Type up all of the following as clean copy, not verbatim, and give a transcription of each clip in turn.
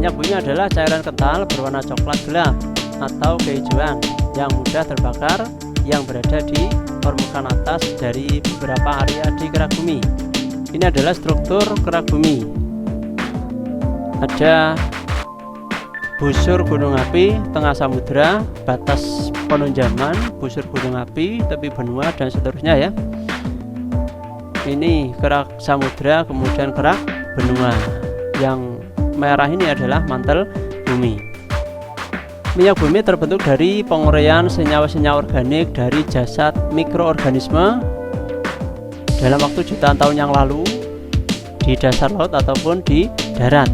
Minyak bumi adalah cairan kental berwarna coklat gelap atau kehijauan yang mudah terbakar yang berada di permukaan atas dari beberapa area di kerak bumi. Ini adalah struktur kerak bumi. Ada busur gunung api, tengah samudera, batas penunjaman, busur gunung api, tepi benua, dan seterusnya ya. Ini kerak samudera, kemudian kerak benua. Yang merah ini adalah mantel bumi. Minyak bumi terbentuk dari penguraian senyawa-senyawa organik dari jasad mikroorganisme dalam waktu jutaan tahun yang lalu di dasar laut ataupun di darat.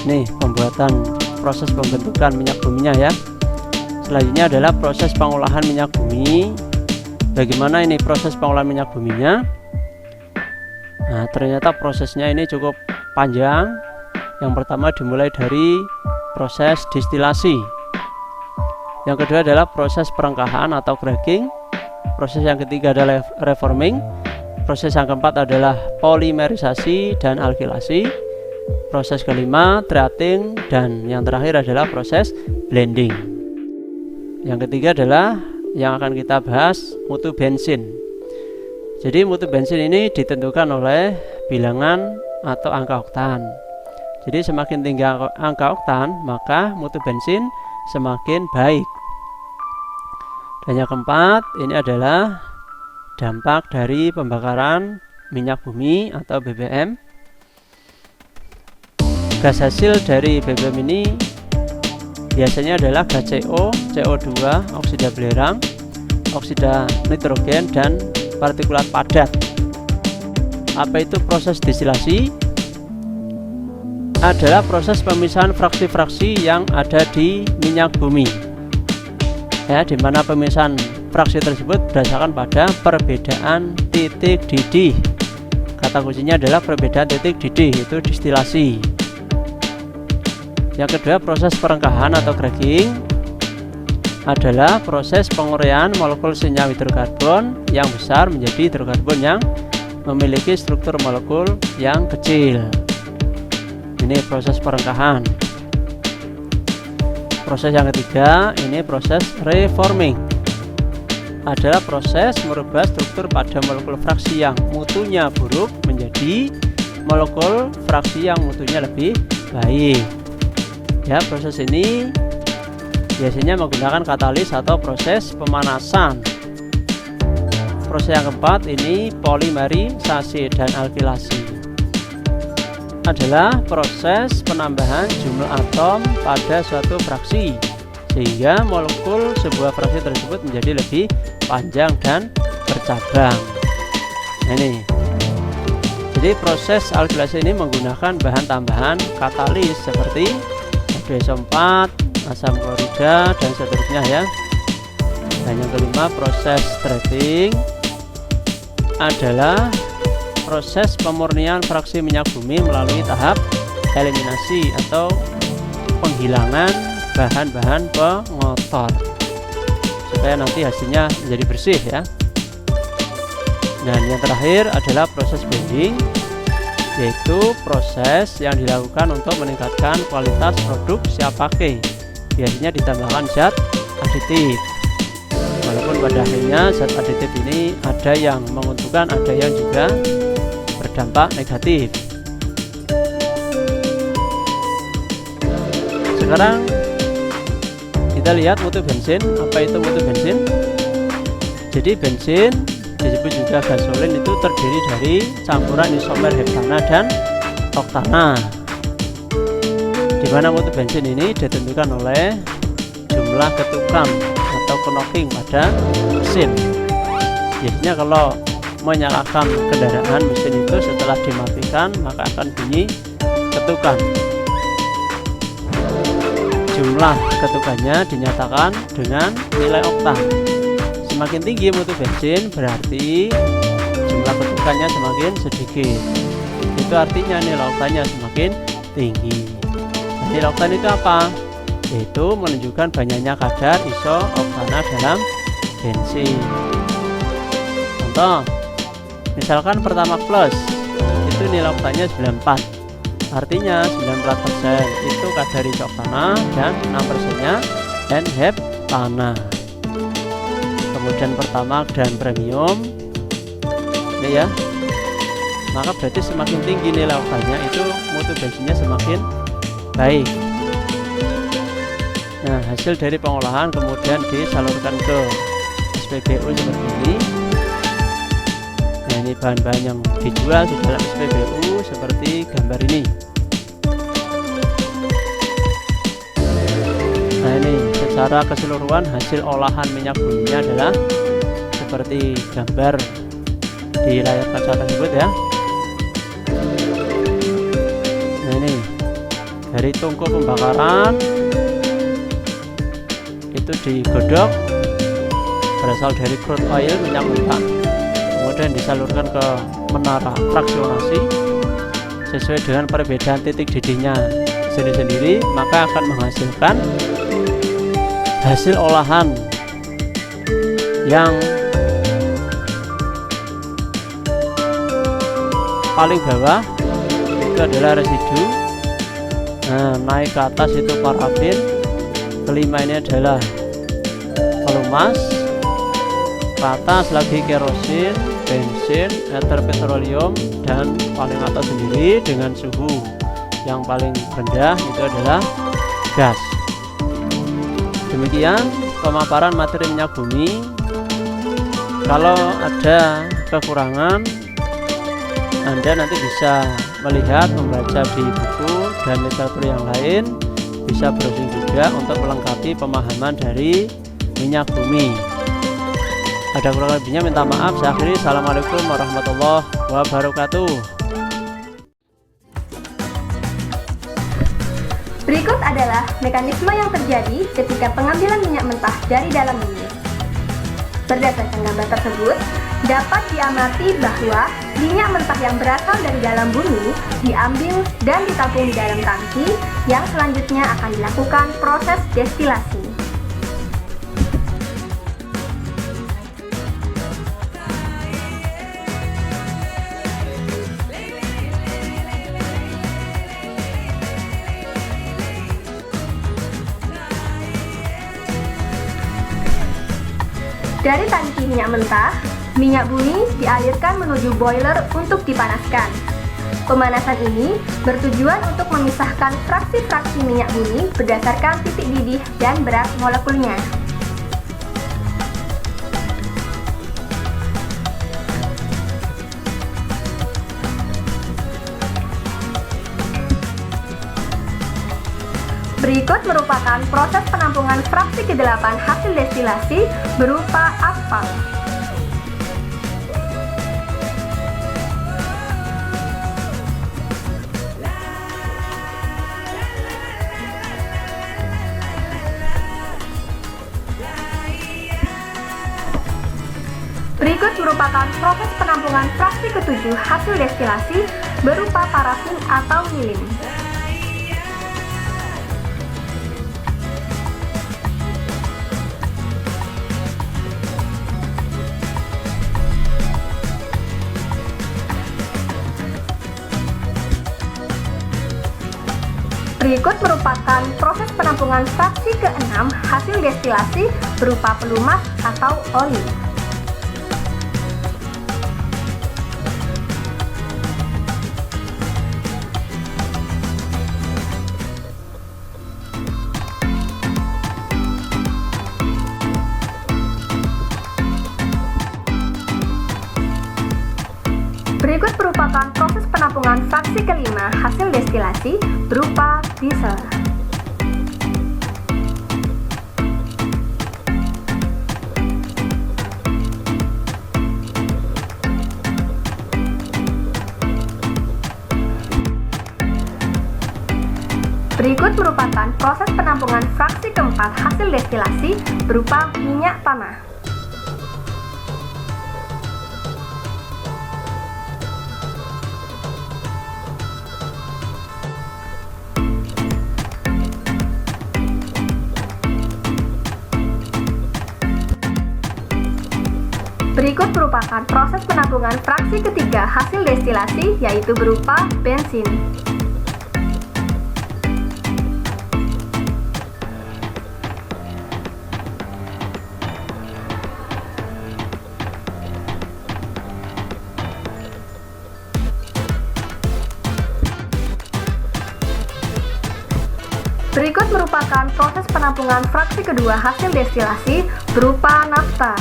Nih pembuatan proses pembentukan minyak buminya ya. Selanjutnya adalah proses pengolahan minyak bumi. Bagaimana ini proses pengolahan minyak buminya? Nah, ternyata prosesnya ini cukup panjang. Yang pertama dimulai dari proses distilasi. Yang kedua adalah proses perengkahan atau cracking. Proses yang ketiga adalah reforming. Proses yang keempat adalah polimerisasi dan alkilasi. Proses kelima treating, dan yang terakhir adalah proses blending. Yang ketiga adalah yang akan kita bahas, mutu bensin. Jadi mutu bensin ini ditentukan oleh bilangan atau angka oktan. Jadi semakin tinggi angka oktan, maka mutu bensin semakin baik. Dan yang keempat, ini adalah dampak dari pembakaran minyak bumi atau BBM. Gas hasil dari BBM ini biasanya adalah gas CO, CO2, oksida belerang, oksida nitrogen, dan partikulat padat. Apa itu proses distilasi? Adalah proses pemisahan fraksi-fraksi yang ada di minyak bumi ya, di mana pemisahan fraksi tersebut berdasarkan pada perbedaan titik didih. Kata kuncinya adalah perbedaan titik didih, itu distilasi. Yang kedua, proses perengkahan atau cracking adalah proses penguraian molekul senyawa hidrokarbon yang besar menjadi hidrokarbon yang memiliki struktur molekul yang kecil. Ini proses perengkahan. Proses yang ketiga, ini proses reforming. Adalah proses merubah struktur pada molekul fraksi yang mutunya buruk menjadi molekul fraksi yang mutunya lebih baik. Ya, proses ini biasanya menggunakan katalis atau proses pemanasan. Proses yang keempat ini polimerisasi dan alkilasi. Adalah proses penambahan jumlah atom pada suatu fraksi sehingga molekul sebuah fraksi tersebut menjadi lebih panjang dan bercabang. Ini jadi proses alkilasi ini menggunakan bahan tambahan katalis seperti H2SO4, asam klorida, dan seterusnya ya. Dan yang kelima, proses treating adalah proses pemurnian fraksi minyak bumi melalui tahap eliminasi atau penghilangan bahan-bahan pengotor supaya nanti hasilnya menjadi bersih ya. Dan yang terakhir adalah proses blending, yaitu proses yang dilakukan untuk meningkatkan kualitas produk siap pakai. Biasanya ditambahkan zat aditif. Walaupun pada akhirnya zat aditif ini ada yang menguntungkan, ada yang juga berdampak negatif. Sekarang kita lihat mutu bensin. Apa itu mutu bensin? Jadi bensin disebut juga gasolin itu terdiri dari campuran isomer heptana dan oktana, di mana mutu bensin ini ditentukan oleh jumlah ketukan atau knocking pada mesin. Biasanya kalau menyalakan kendaraan, mesin itu setelah dimatikan maka akan bunyi ketukan. Jumlah ketukannya dinyatakan dengan nilai oktan. Semakin tinggi mutu bensin berarti jumlah ketukannya semakin sedikit. Itu artinya nilai oktannya semakin tinggi. Nah, nilai oktan itu apa? Yaitu menunjukkan banyaknya kadar iso-oktana dalam bensin. Contoh, misalkan Pertamax Plus itu nilai oktannya 94. Artinya 94% itu kadar isoktana dan 6%-nya enheptana. Kemudian pertamax dan premium ini ya, maka berarti semakin tinggi nilai oktannya itu mutu bensinnya semakin baik. Nah, hasil dari pengolahan kemudian disalurkan ke SPBU seperti ini. Nah, ini bahan-bahan yang dijual di dalam SPBU seperti gambar ini. Nah, ini secara keseluruhan hasil olahan minyak buminya adalah seperti gambar di layar kaca tersebut ya. Nah, ini dari tungku pembakaran itu digodok berasal dari crude oil minyak mentah, kemudian disalurkan ke menara fraksionasi sesuai dengan perbedaan titik didihnya sendiri-sendiri, maka akan menghasilkan hasil olahan yang paling bawah itu adalah residu. Nah, naik ke atas itu parafin, kelima ini adalah pelumas, ke atas lagi kerosin, bensin, ether petroleum, dan paling atas sendiri dengan suhu yang paling rendah itu adalah gas. Demikian pemaparan materi minyak bumi. Kalau ada kekurangan, Anda nanti bisa melihat, membaca di buku dan literatur yang lain, bisa browsing juga untuk melengkapi pemahaman dari minyak bumi. Ada kurang lebihnya minta maaf. Saya akhiri. Assalamualaikum warahmatullahi wabarakatuh. Berikut adalah mekanisme yang terjadi ketika pengambilan minyak mentah dari dalam bumi. Berdasarkan gambar tersebut, dapat diamati bahwa minyak mentah yang berasal dari dalam bumi diambil dan ditampung di dalam tangki yang selanjutnya akan dilakukan proses destilasi. Dari tangki minyak mentah, minyak bumi dialirkan menuju boiler untuk dipanaskan. Pemanasan ini bertujuan untuk memisahkan fraksi-fraksi minyak bumi berdasarkan titik didih dan berat molekulnya. Berikut merupakan proses penampungan fraksi ke-8 hasil destilasi berupa aspal. Berikut merupakan proses penampungan fraksi ke-7 hasil destilasi berupa parafin atau lilin. Berikut merupakan proses penampungan fraksi ke-6 hasil destilasi berupa pelumas atau oli. Berikut merupakan proses penampungan fraksi ke-5 hasil destilasi berupa diesel. Berikut merupakan proses penampungan fraksi ke-4 hasil destilasi berupa minyak tanah. Berikut merupakan proses penampungan fraksi ketiga hasil destilasi, yaitu berupa bensin. Berikut merupakan proses penampungan fraksi kedua hasil destilasi berupa nafta.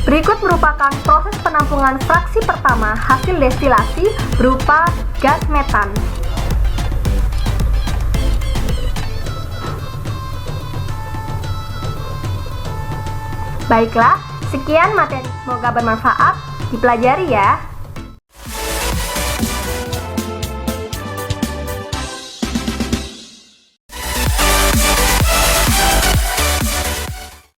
Berikut merupakan proses penampungan fraksi pertama hasil destilasi berupa gas metan. Baiklah, sekian materi, semoga bermanfaat, dipelajari ya.